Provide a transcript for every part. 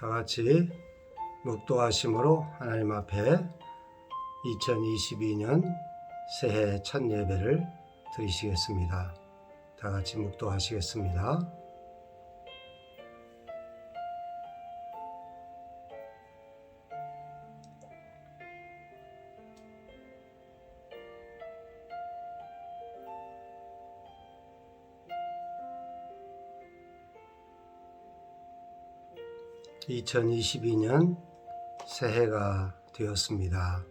다 같이 묵도하심으로 하나님 앞에 2022년 새해 첫 예배를 드리시겠습니다. 다 같이 묵도하시겠습니다. (2022년) 새해가 되었습니다.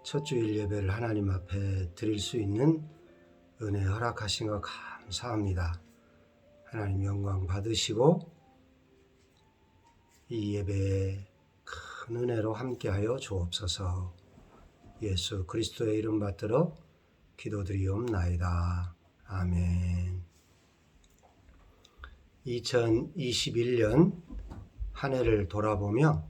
첫 주일 예배를 하나님 앞에 드릴 수 있는 은혜 허락하신 것 감사합니다. 하나님 영광 받으시고 이 예배에 큰 은혜로 함께하여 주옵소서. 예수 그리스도의 이름 받들어 기도드리옵나이다. 아멘. 2021년 한 해를 돌아보며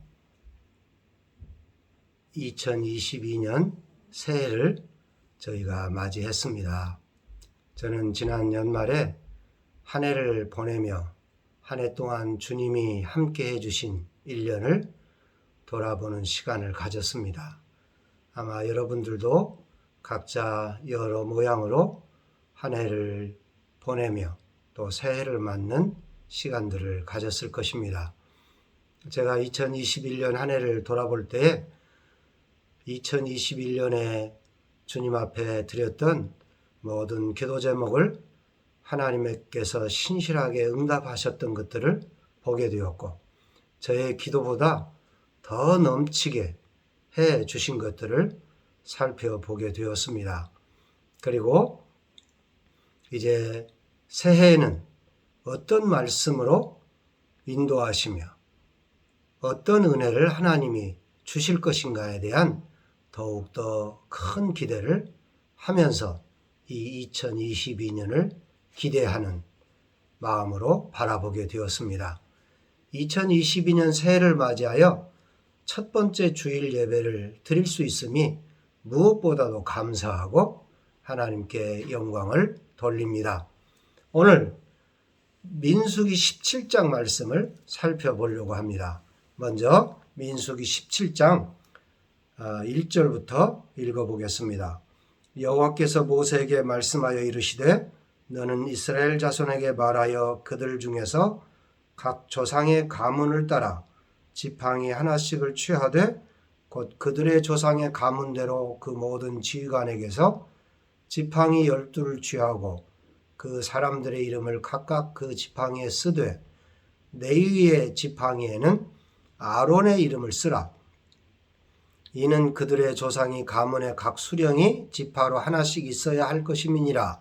2022년 새해를 저희가 맞이했습니다. 저는 지난 연말에 한 해를 보내며 한 해 동안 주님이 함께 해주신 1년을 돌아보는 시간을 가졌습니다. 아마 여러분들도 각자 여러 모양으로 한 해를 보내며 또 새해를 맞는 시간들을 가졌을 것입니다. 제가 2021년 한 해를 돌아볼 때에 2021년에 주님 앞에 드렸던 모든 기도 제목을 하나님께서 신실하게 응답하셨던 것들을 보게 되었고, 저의 기도보다 더 넘치게 해 주신 것들을 살펴보게 되었습니다. 그리고 이제 새해에는 어떤 말씀으로 인도하시며 어떤 은혜를 하나님이 주실 것인가에 대한 더욱더 큰 기대를 하면서 이 2022년을 기대하는 마음으로 바라보게 되었습니다. 2022년 새해를 맞이하여 첫 번째 주일 예배를 드릴 수 있음이 무엇보다도 감사하고 하나님께 영광을 돌립니다. 오늘 민수기 17장 말씀을 살펴보려고 합니다. 먼저 민수기 17장 1절부터 읽어보겠습니다. 여호와께서 모세에게 말씀하여 이르시되 너는 이스라엘 자손에게 말하여 그들 중에서 각 조상의 가문을 따라 지팡이 하나씩을 취하되 곧 그들의 조상의 가문대로 그 모든 지휘관에게서 지팡이 12를 취하고 그 사람들의 이름을 각각 그 지팡이에 쓰되 레위의 지팡이에는 아론의 이름을 쓰라. 이는 그들의 조상이 가문의 각 수령이 지파로 하나씩 있어야 할 것임이니라.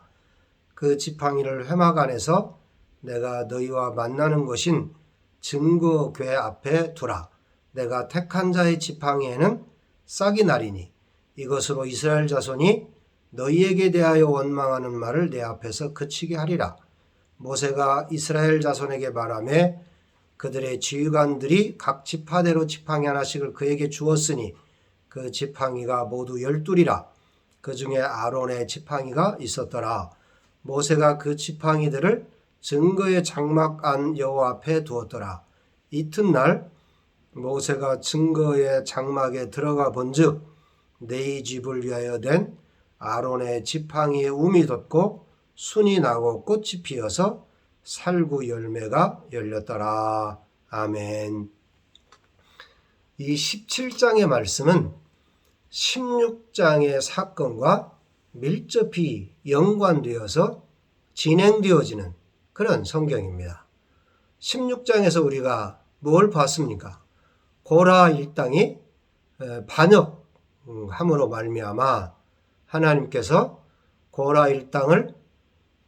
그 지팡이를 회막 안에서 내가 너희와 만나는 곳인 증거궤 앞에 두라. 내가 택한 자의 지팡이에는 싹이 나리니 이것으로 이스라엘 자손이 너희에게 대하여 원망하는 말을 내 앞에서 그치게 하리라. 모세가 이스라엘 자손에게 말하며 그들의 지휘관들이 각 지파대로 지팡이 하나씩을 그에게 주었으니 그 지팡이가 모두 12이라. 그 중에 아론의 지팡이가 있었더라. 모세가 그 지팡이들을 증거의 장막 안 여호와 앞에 두었더라. 이튿날 모세가 증거의 장막에 들어가 본즉 네 집을 위하여 된 아론의 지팡이에 움이 돋고 순이 나고 꽃이 피어서 살구 열매가 열렸더라. 아멘. 이 17장의 말씀은 16장의 사건과 밀접히 연관되어서 진행되어지는 그런 성경입니다. 16장에서 우리가 뭘 봤습니까? 고라 일당이 반역함으로 말미암아 하나님께서 고라 일당을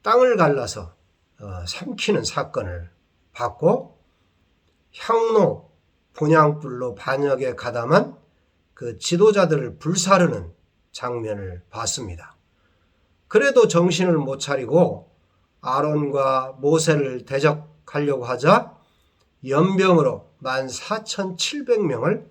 땅을 갈라서 삼키는 사건을 봤고, 향로 분향불로 반역에 가담한 그 지도자들을 불사르는 장면을 봤습니다. 그래도 정신을 못 차리고 아론과 모세를 대적하려고 하자 연병으로 14,700명을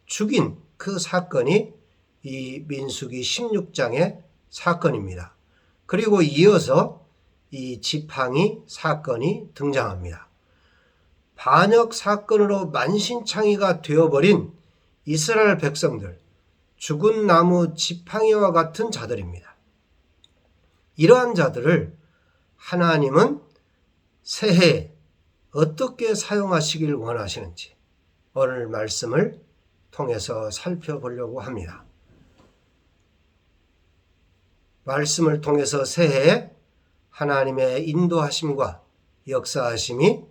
죽인 그 사건이 이 민수기 16장의 사건입니다. 그리고 이어서 이 지팡이 사건이 등장합니다. 반역 사건으로 만신창이가 되어버린 이스라엘 백성들, 죽은 나무 지팡이와 같은 자들입니다. 이러한 자들을 하나님은 새해에 어떻게 사용하시길 원하시는지 오늘 말씀을 통해서 살펴보려고 합니다. 말씀을 통해서 새해에 하나님의 인도하심과 역사하심이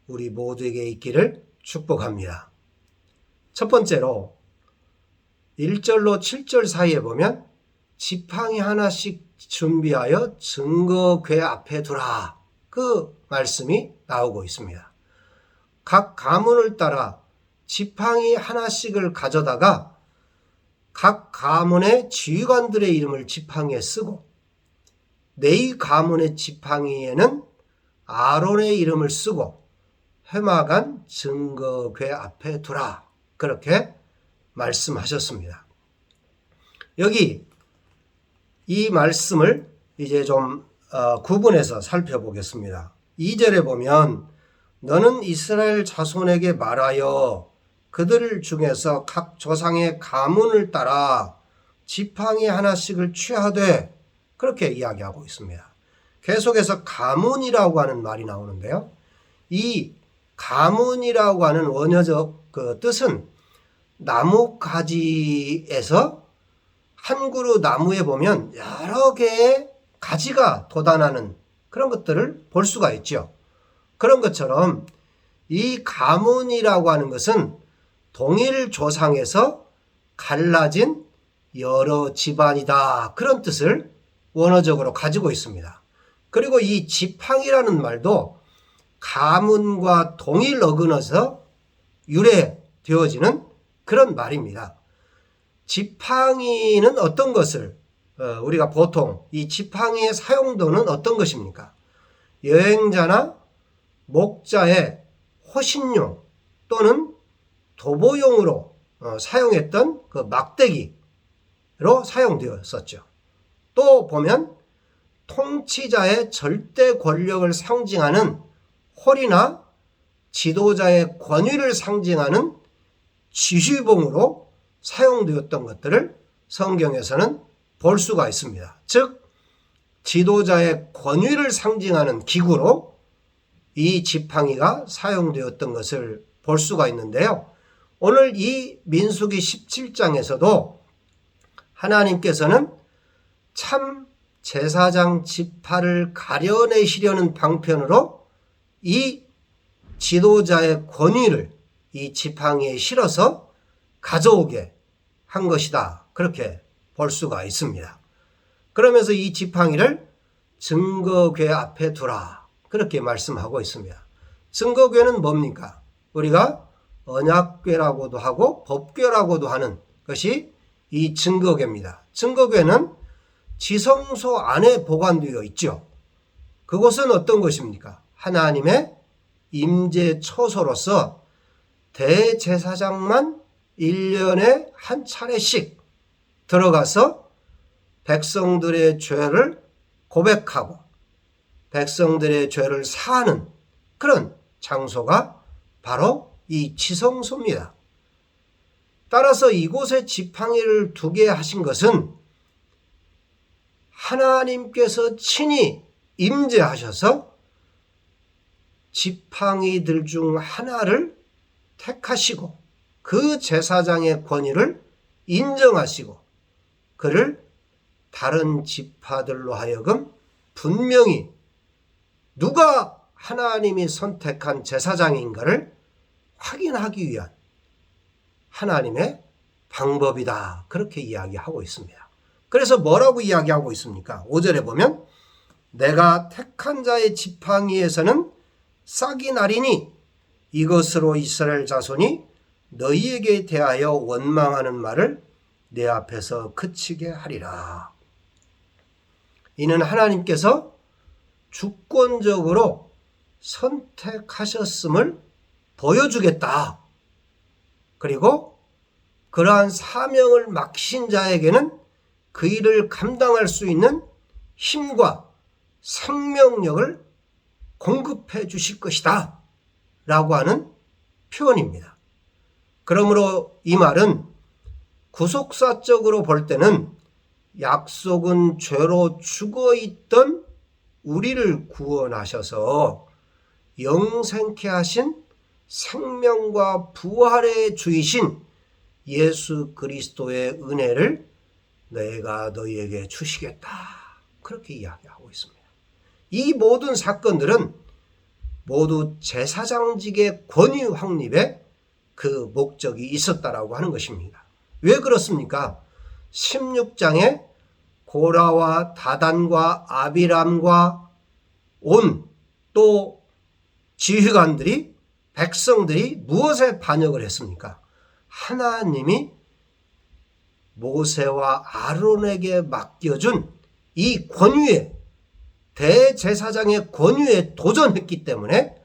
우리 모두에게 있기를 축복합니다. 첫 번째로 1절로 7절 사이에 보면 지팡이 하나씩 준비하여 증거궤 앞에 두라, 그 말씀이 나오고 있습니다. 각 가문을 따라 지팡이 하나씩을 가져다가 각 가문의 지휘관들의 이름을 지팡이에 쓰고 네 가문의 지팡이에는 아론의 이름을 쓰고 회막안 증거궤 앞에 두라, 그렇게 말씀하셨습니다. 여기 이 말씀을 이제 좀 구분해서 살펴보겠습니다. 2절에 보면 너는 이스라엘 자손에게 말하여 그들 중에서 각 조상의 가문을 따라 지팡이 하나씩을 취하되, 그렇게 이야기하고 있습니다. 계속해서 가문이라고 하는 말이 나오는데요. 이 가문이라고 하는 원어적 그 뜻은 나뭇가지에서 한 그루 나무에 보면 여러 개의 가지가 돋아나는 그런 것들을 볼 수가 있죠. 그런 것처럼 이 가문이라고 하는 것은 동일 조상에서 갈라진 여러 집안이다, 그런 뜻을 원어적으로 가지고 있습니다. 그리고 이 지팡이라는 말도 가문과 동일 어근에서 유래되어지는 그런 말입니다. 지팡이는 어떤 것을 우리가 보통 이 지팡이의 사용도는 어떤 것입니까? 여행자나 목자의 호신용 또는 도보용으로 사용했던 그 막대기로 사용되었었죠. 또 보면 통치자의 절대 권력을 상징하는 홀이나 지도자의 권위를 상징하는 지휘봉으로 사용되었던 것들을 성경에서는 볼 수가 있습니다. 즉 지도자의 권위를 상징하는 기구로 이 지팡이가 사용되었던 것을 볼 수가 있는데요. 오늘 이 민수기 17장에서도 하나님께서는 참 제사장 지파를 가려내시려는 방편으로 이 지도자의 권위를 이 지팡이에 실어서 가져오게 한 것이다, 그렇게 볼 수가 있습니다. 그러면서 이 지팡이를 증거궤 앞에 두라, 그렇게 말씀하고 있습니다. 증거궤는 뭡니까? 우리가 언약궤라고도 하고 법궤라고도 하는 것이 이 증거궤입니다. 증거궤는 지성소 안에 보관되어 있죠. 그곳은 어떤 것입니까? 하나님의 임재 처소로서 대제사장만 1년에 한 차례씩 들어가서 백성들의 죄를 고백하고 백성들의 죄를 사하는 그런 장소가 바로 이 지성소입니다. 따라서 이곳에 지팡이를 두게 하신 것은 하나님께서 친히 임재하셔서 지팡이들 중 하나를 택하시고 그 제사장의 권위를 인정하시고 그를 다른 지파들로 하여금 분명히 누가 하나님이 선택한 제사장인가를 확인하기 위한 하나님의 방법이다, 그렇게 이야기하고 있습니다. 그래서 뭐라고 이야기하고 있습니까? 5절에 보면 내가 택한 자의 지팡이에서는 싹이 나리니 이것으로 이스라엘 자손이 너희에게 대하여 원망하는 말을 내 앞에서 그치게 하리라. 이는 하나님께서 주권적으로 선택하셨음을 보여주겠다. 그리고 그러한 사명을 맡기신 자에게는 그 일을 감당할 수 있는 힘과 생명력을 공급해 주실 것이다 하는 표현입니다. 그러므로 이 말은 구속사적으로 볼 때는 약속은 죄로 죽어있던 우리를 구원하셔서 영생케 하신 생명과 부활의 주이신 예수 그리스도의 은혜를 내가 너희에게 주시겠다. 그렇게 이야기하고 있습니다. 이 모든 사건들은 모두 제사장직의 권위 확립에 그 목적이 있었다라고 하는 것입니다. 왜 그렇습니까? 16장에 고라와 다단과 아비람과 온 또 지휘관들이 백성들이 무엇에 반역을 했습니까? 하나님이 모세와 아론에게 맡겨준 이 권위에 대제사장의 권위에 도전했기 때문에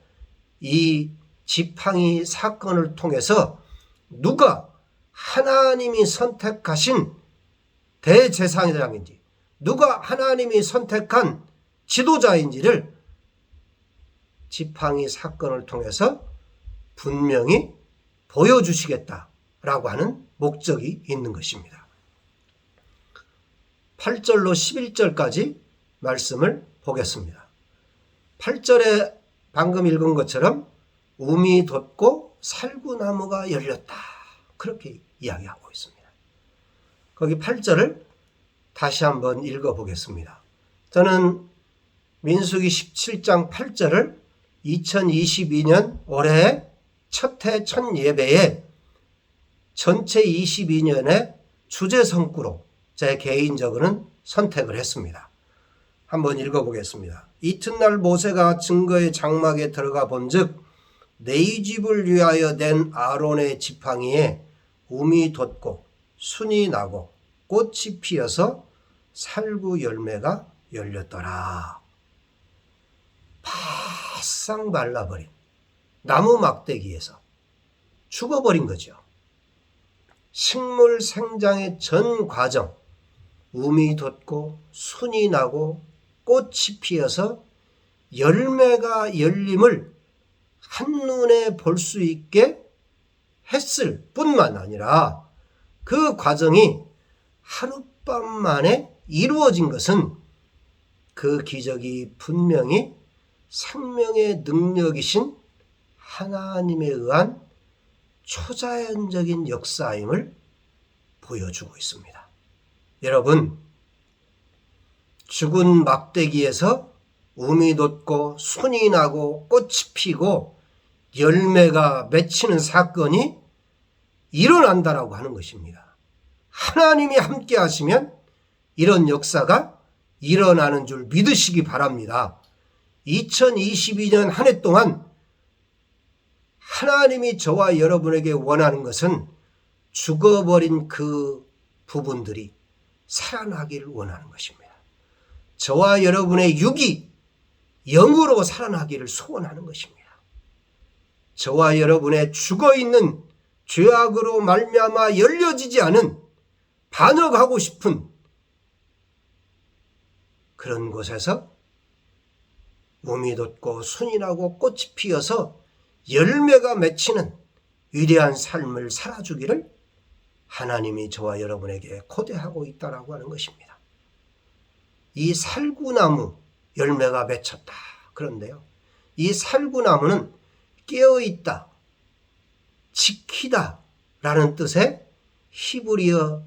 이 지팡이 사건을 통해서 누가 하나님이 선택하신 대제사장인지 누가 하나님이 선택한 지도자인지를 지팡이 사건을 통해서 분명히 보여주시겠다라고 하는 목적이 있는 것입니다. 8절로 11절까지 말씀을 보겠습니다. 8절에 방금 읽은 것처럼 우미 돋고 살구나무가 열렸다. 그렇게 이야기하고 있습니다. 거기 8절을 다시 한번 읽어보겠습니다. 저는 민수기 17장 8절을 2022년 올해 첫해 첫 예배에 전체 22년의 주제 성구로 제 개인적으로는 선택을 했습니다. 한번 읽어보겠습니다. 이튿날 모세가 증거의 장막에 들어가 본즉 네 집을 위하여 낸 아론의 지팡이에 움이 돋고 순이 나고 꽃이 피어서 살구 열매가 열렸더라. 바싹 말라버린 나무 막대기에서 죽어버린 거죠. 식물 생장의 전 과정, 움이 돋고 순이 나고 꽃이 피어서 열매가 열림을 한눈에 볼 수 있게 했을 뿐만 아니라 그 과정이 하룻밤 만에 이루어진 것은 그 기적이 분명히 생명의 능력이신 하나님에 의한 초자연적인 역사임을 보여주고 있습니다. 여러분, 죽은 막대기에서 움이 돋고 순이 나고 꽃이 피고 열매가 맺히는 사건이 일어난다라고 하는 것입니다. 하나님이 함께 하시면 이런 역사가 일어나는 줄 믿으시기 바랍니다. 2022년 한 해 동안 하나님이 저와 여러분에게 원하는 것은 죽어버린 그 부분들이 살아나기를 원하는 것입니다. 저와 여러분의 육이 영으로 살아나기를 소원하는 것입니다. 저와 여러분의 죽어있는 죄악으로 말미암아 열려지지 않은 반역하고 싶은 그런 곳에서 몸이 돋고 순이 나고 꽃이 피어서 열매가 맺히는 위대한 삶을 살아주기를 하나님이 저와 여러분에게 고대하고 있다라고 하는 것입니다. 이 살구나무 열매가 맺혔다. 그런데요, 이 살구나무는 깨어있다, 지키다 라는 뜻의 히브리어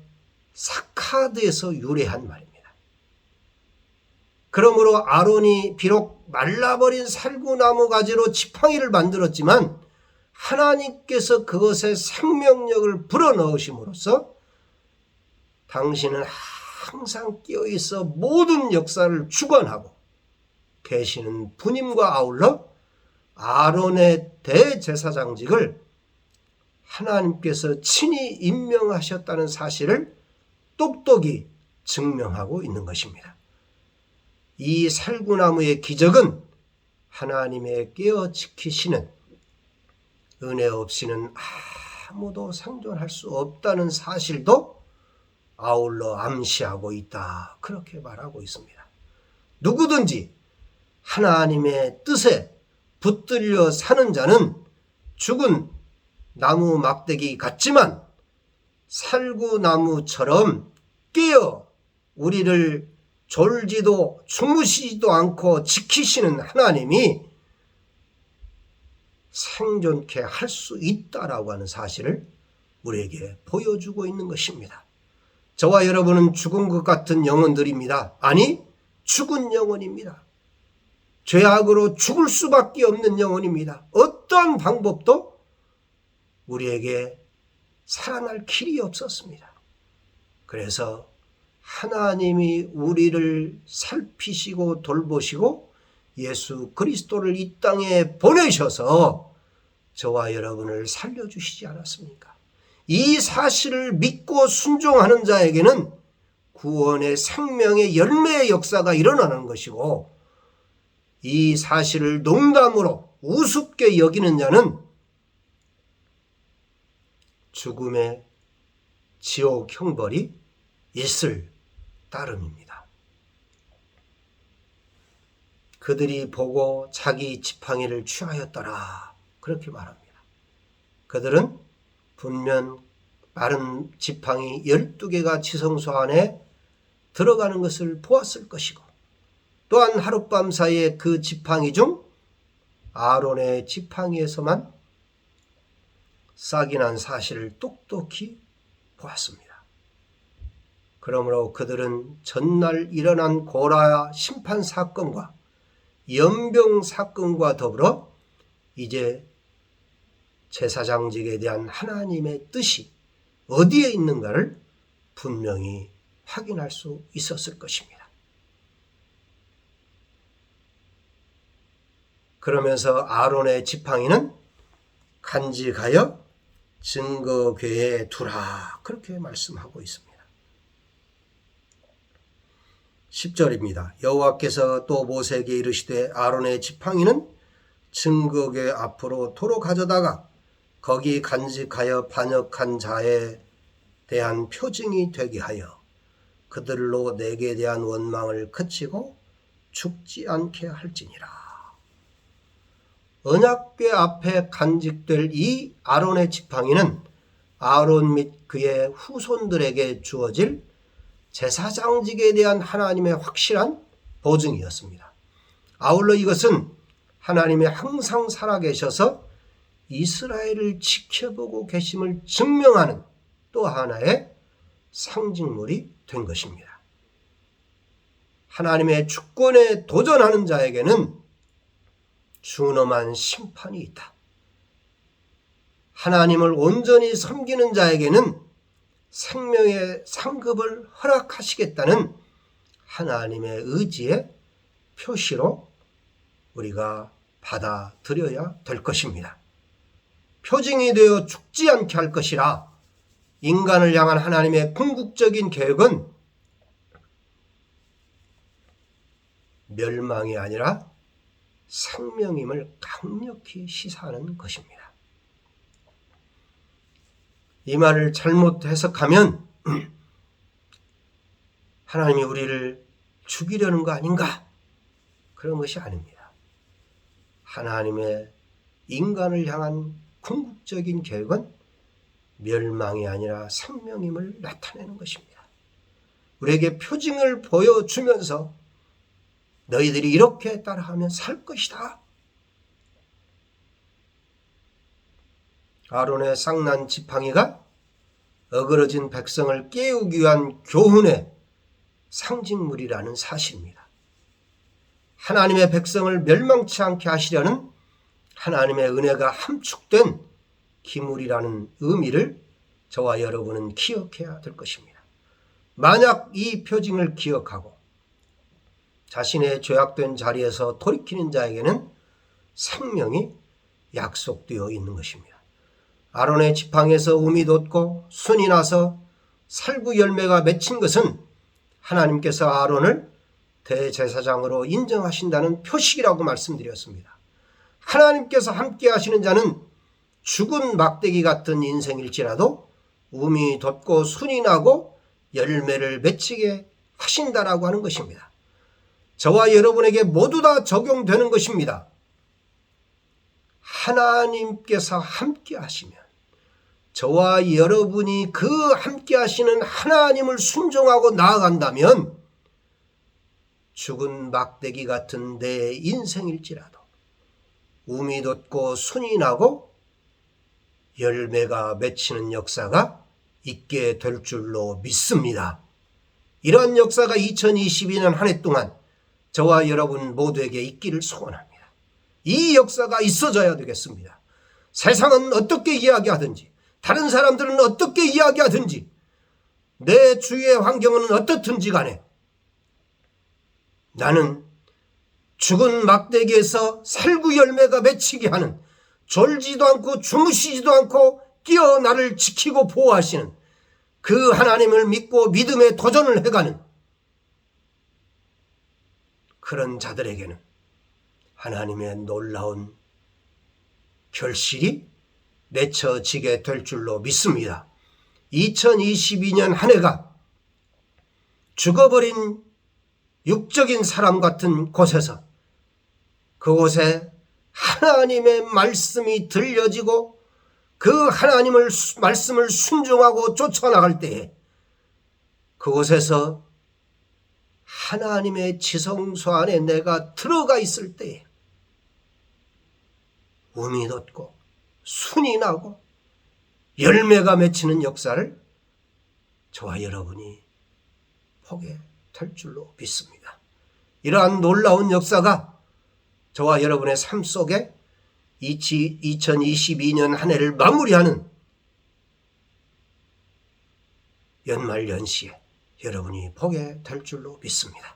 사카드에서 유래한 말입니다. 그러므로 아론이 비록 말라버린 살구나무 가지로 지팡이를 만들었지만 하나님께서 그것에 생명력을 불어넣으심으로써 당신은 항상 깨어있어 모든 역사를 주관하고 계시는 분임과 아울러 아론의 대제사장직을 하나님께서 친히 임명하셨다는 사실을 똑똑히 증명하고 있는 것입니다. 이 살구나무의 기적은 하나님의 깨어 지키시는 은혜 없이는 아무도 생존할 수 없다는 사실도 아울러 암시하고 있다. 그렇게 말하고 있습니다. 누구든지 하나님의 뜻에 붙들려 사는 자는 죽은 나무 막대기 같지만 살구나무처럼 깨어 우리를 졸지도 주무시지도 않고 지키시는 하나님이 생존케 할 수 있다라고 하는 사실을 우리에게 보여주고 있는 것입니다. 저와 여러분은 죽은 것 같은 영혼들입니다. 아니, 죽은 영혼입니다. 죄악으로 죽을 수밖에 없는 영혼입니다. 어떠한 방법도 우리에게 살아날 길이 없었습니다. 그래서 하나님이 우리를 살피시고 돌보시고 예수 그리스도를 이 땅에 보내셔서 저와 여러분을 살려주시지 않았습니까? 이 사실을 믿고 순종하는 자에게는 구원의 생명의 열매의 역사가 일어나는 것이고, 이 사실을 농담으로 우습게 여기는 자는 죽음의 지옥 형벌이 있을 따름입니다. 그들이 보고 자기 지팡이를 취하였더라, 그렇게 말합니다. 그들은 분명 마른 지팡이 12개가 지성소 안에 들어가는 것을 보았을 것이고, 또한 하룻밤 사이에 그 지팡이 중 아론의 지팡이에서만 싹이 난 사실을 똑똑히 보았습니다. 그러므로 그들은 전날 일어난 고라 심판 사건과 연병 사건과 더불어 이제 제사장직에 대한 하나님의 뜻이 어디에 있는가를 분명히 확인할 수 있었을 것입니다. 그러면서 아론의 지팡이는 간직하여 증거궤에 두라, 그렇게 말씀하고 있습니다. 10절입니다. 여호와께서 또 모세에게 이르시되 아론의 지팡이는 증거궤 앞으로 도로 가져다가 거기 간직하여 반역한 자에 대한 표징이 되게 하여 그들로 내게 대한 원망을 그치고 죽지 않게 할지니라. 언약궤 앞에 간직될 이 아론의 지팡이는 아론 및 그의 후손들에게 주어질 제사장직에 대한 하나님의 확실한 보증이었습니다. 아울러 이것은 하나님이 항상 살아계셔서 이스라엘을 지켜보고 계심을 증명하는 또 하나의 상징물이 된 것입니다. 하나님의 주권에 도전하는 자에게는 준엄한 심판이 있다. 하나님을 온전히 섬기는 자에게는 생명의 상급을 허락하시겠다는 하나님의 의지의 표시로 우리가 받아들여야 될 것입니다. 표징이 되어 죽지 않게 할 것이라 인간을 향한 하나님의 궁극적인 계획은 멸망이 아니라 생명임을 강력히 시사하는 것입니다. 이 말을 잘못 해석하면 하나님이 우리를 죽이려는 거 아닌가? 그런 것이 아닙니다. 하나님의 인간을 향한 궁극적인 계획은 멸망이 아니라 생명임을 나타내는 것입니다. 우리에게 표징을 보여주면서 너희들이 이렇게 따라하면 살 것이다. 아론의 쌍난 지팡이가 어그러진 백성을 깨우기 위한 교훈의 상징물이라는 사실입니다. 하나님의 백성을 멸망치 않게 하시려는 하나님의 은혜가 함축된 기물이라는 의미를 저와 여러분은 기억해야 될 것입니다. 만약 이 표징을 기억하고 자신의 죄악된 자리에서 돌이키는 자에게는 생명이 약속되어 있는 것입니다. 아론의 지팡이에서 um이 돋고 순이 나서 살구 열매가 맺힌 것은 하나님께서 아론을 대제사장으로 인정하신다는 표식이라고 말씀드렸습니다. 하나님께서 함께 하시는 자는 죽은 막대기 같은 인생일지라도 um이 돋고 순이 나고 열매를 맺히게 하신다라고 하는 것입니다. 저와 여러분에게 모두 다 적용되는 것입니다. 하나님께서 함께 하시면, 저와 여러분이 그 함께 하시는 하나님을 순종하고 나아간다면 죽은 막대기 같은 내 인생일지라도 움이 돋고 순이 나고 열매가 맺히는 역사가 있게 될 줄로 믿습니다. 이러한 역사가 2022년 한 해 동안 저와 여러분 모두에게 있기를 소원합니다. 이 역사가 있어져야 되겠습니다. 세상은 어떻게 이야기하든지, 다른 사람들은 어떻게 이야기하든지, 내 주위의 환경은 어떻든지 간에 나는 죽은 막대기에서 살구 열매가 맺히게 하는, 졸지도 않고 주무시지도 않고 끼어 나를 지키고 보호하시는 그 하나님을 믿고 믿음에 도전을 해가는 그런 자들에게는 하나님의 놀라운 결실이 맺혀지게 될 줄로 믿습니다. 2022년 한 해가 죽어버린 육적인 사람 같은 곳에서 그곳에 하나님의 말씀이 들려지고 그 하나님의 말씀을 순종하고 쫓아나갈 때에 그곳에서 하나님의 지성소 안에 내가 들어가 있을 때에 움이 돋고 순이 나고 열매가 맺히는 역사를 저와 여러분이 보게 될 줄로 믿습니다. 이러한 놀라운 역사가 저와 여러분의 삶 속에 2022년 한 해를 마무리하는 연말연시에 여러분이 보게 될 줄로 믿습니다.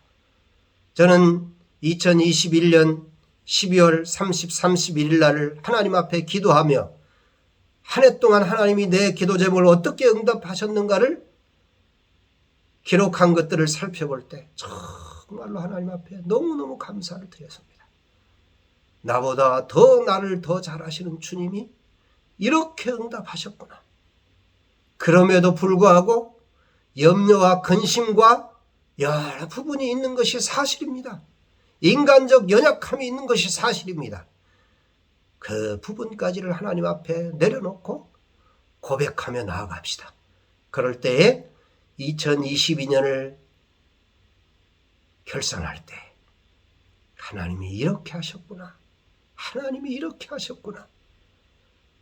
저는 2021년 12월 30, 31일 날을 하나님 앞에 기도하며 한 해 동안 하나님이 내 기도 제목을 어떻게 응답하셨는가를 기록한 것들을 살펴볼 때 정말로 하나님 앞에 너무너무 감사를 드렸습니다. 나보다 더 나를 더 잘하시는 주님이 이렇게 응답하셨구나. 그럼에도 불구하고 염려와 근심과 여러 부분이 있는 것이 사실입니다. 인간적 연약함이 있는 것이 사실입니다. 그 부분까지를 하나님 앞에 내려놓고 고백하며 나아갑시다. 그럴 때에 2022년을 결산할 때 하나님이 이렇게 하셨구나. 하나님이 이렇게 하셨구나.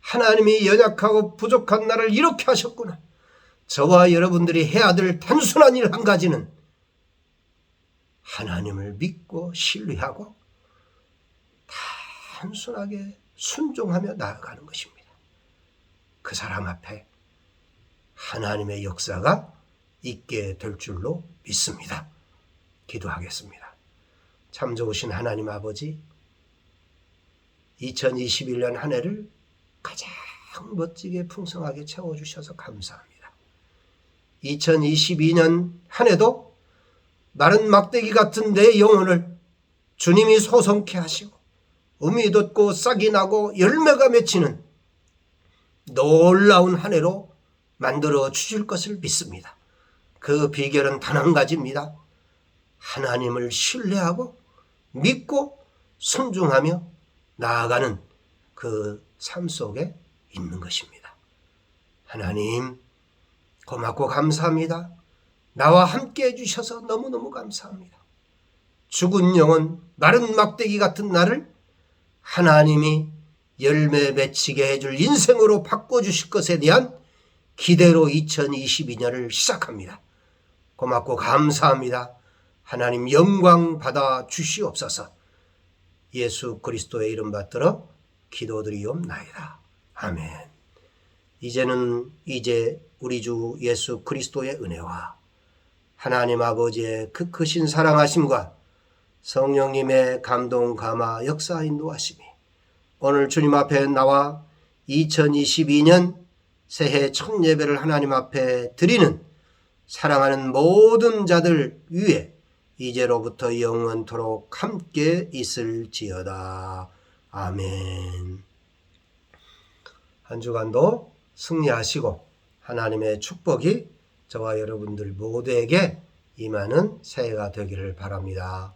하나님이 연약하고 부족한 나를 이렇게 하셨구나. 저와 여러분들이 해야 될 단순한 일 한 가지는 하나님을 믿고 신뢰하고 단순하게 순종하며 나아가는 것입니다. 그 사람 앞에 하나님의 역사가 있게 될 줄로 믿습니다. 기도하겠습니다. 참 좋으신 하나님 아버지, 2021년 한 해를 가장 멋지게 풍성하게 채워주셔서 감사합니다. 2022년 한 해도 마른 막대기 같은 내 영혼을 주님이 소성케 하시고 음이 돋고 싹이 나고 열매가 맺히는 놀라운 한 해로 만들어 주실 것을 믿습니다. 그 비결은 단 한 가지입니다. 하나님을 신뢰하고 믿고 순종하며 나아가는 그 삶 속에 있는 것입니다. 하나님 고맙고 감사합니다. 나와 함께 해주셔서 너무너무 감사합니다. 죽은 영혼, 마른 막대기 같은 나를 하나님이 열매 맺히게 해줄 인생으로 바꿔주실 것에 대한 기대로 2022년을 시작합니다. 고맙고 감사합니다. 하나님 영광 받아 주시옵소서. 예수 그리스도의 이름 받들어 기도드리옵나이다. 아멘. 이제 우리 주 예수 그리스도의 은혜와 하나님 아버지의 그 크신 사랑하심과 성령님의 감동 감화 역사 인도하심이 오늘 주님 앞에 나와 2022년 새해 첫 예배를 하나님 앞에 드리는 사랑하는 모든 자들 위에 이제로부터 영원토록 함께 있을지어다. 아멘. 한 주간도 승리하시고 하나님의 축복이 저와 여러분들 모두에게 임하는 새해가 되기를 바랍니다.